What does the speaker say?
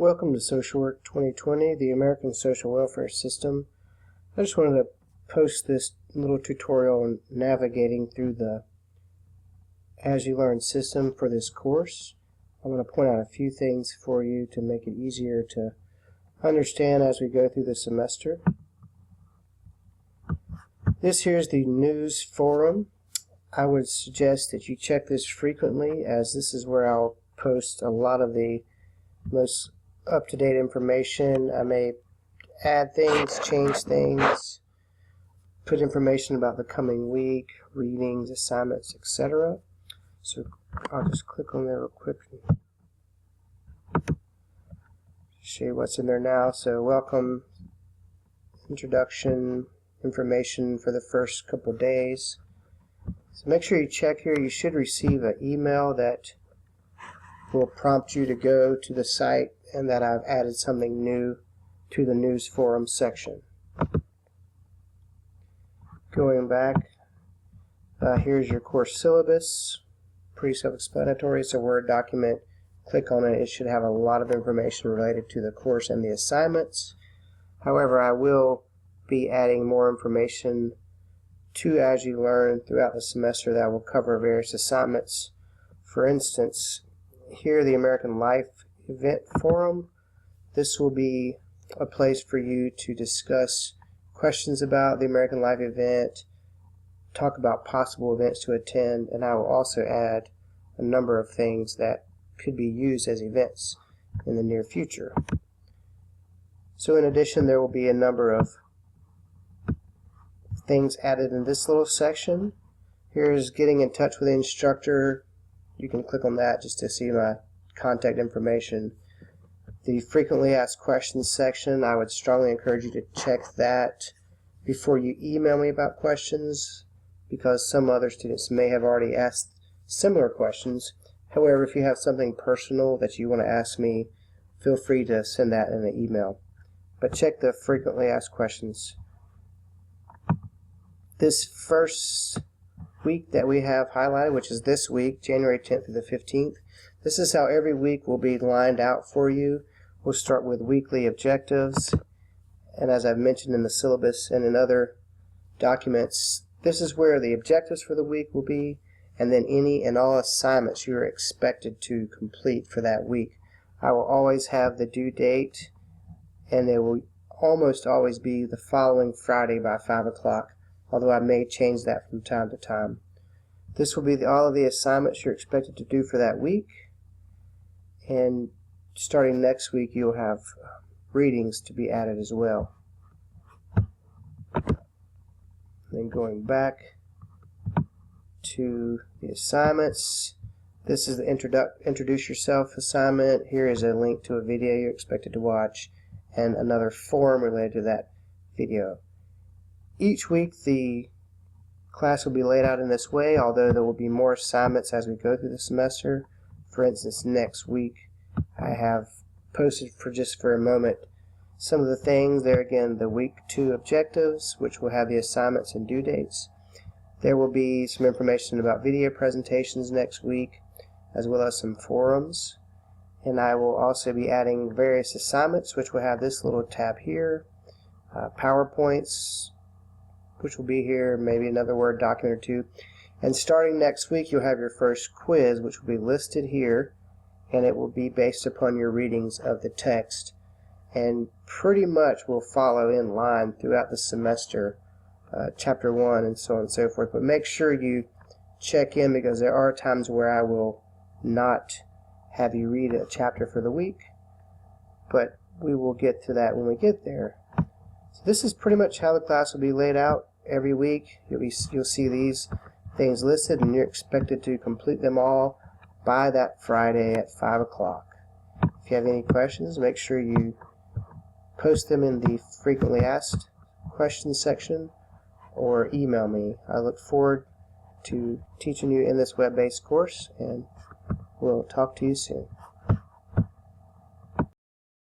Welcome to Social Work 2020, the American Social Welfare System. I just wanted to post this little tutorial on navigating through the ASU Learn system for this course. I'm going to point out a few things for you to make it easier to understand as we go through the semester. This here is the news forum. I would suggest that you check this frequently, as this is where I'll post a lot of the most up-to-date information. I may add things, change things, put information about the coming week, readings, assignments, etc. So I'll just click on there real quick and show you what's in there now. So welcome, introduction, information for the first couple days. So make sure you check here. You should receive an email that will prompt you to go to the site and that I've added something new to the news forum section. Going back, here's your course syllabus. Pretty self-explanatory. It's a Word document. Click on it. It should have a lot of information related to the course and the assignments. However, I will be adding more information to ASU Learn throughout the semester that will cover various assignments. For instance, here, the American Life Event Forum. This will be a place for you to discuss questions about the American Life event, talk about possible events to attend, and I will also add a number of things that could be used as events in the near future. So in addition, there will be a number of things added in this little section. Here's getting in touch with the instructor. You can click on that just to see my contact information. The frequently asked questions section, I would strongly encourage you to check that before you email me about questions, because some other students may have already asked similar questions. However, if you have something personal that you want to ask me, feel free to send that in an email. But check the frequently asked questions. This first week that we have highlighted, which is this week, January 10th through the 15th. This is how every week will be lined out for you. We'll start with weekly objectives, and as I've mentioned in the syllabus and in other documents, this is where the objectives for the week will be, and then any and all assignments you are expected to complete for that week. I will always have the due date, and it will almost always be the following Friday by 5 o'clock. Although I may change that from time to time. This will be all of the assignments you're expected to do for that week, and starting next week you'll have readings to be added as well. Then going back to the assignments, this is the Introduce Yourself assignment. Here is a link to a video you're expected to watch and another form related to that video. Each week the class will be laid out in this way, although there will be more assignments as we go through the semester. For instance, next week I have posted just for a moment some of the things there. Again, the week 2 objectives, which will have the assignments and due dates. There will be some information about video presentations next week, as well as some forums. And I will also be adding various assignments, which will have this little tab here, PowerPoints, which will be here, maybe another Word document or two. And starting next week, you'll have your first quiz, which will be listed here, and it will be based upon your readings of the text, and pretty much will follow in line throughout the semester, chapter 1 and so on and so forth. But make sure you check in, because there are times where I will not have you read a chapter for the week, but we will get to that when we get there. So this is pretty much how the class will be laid out. Every week you'll see these things listed, and you're expected to complete them all by that Friday at 5 o'clock. If you have any questions, make sure you post them in the frequently asked questions section or email me. I look forward to teaching you in this web-based course, and we'll talk to you soon.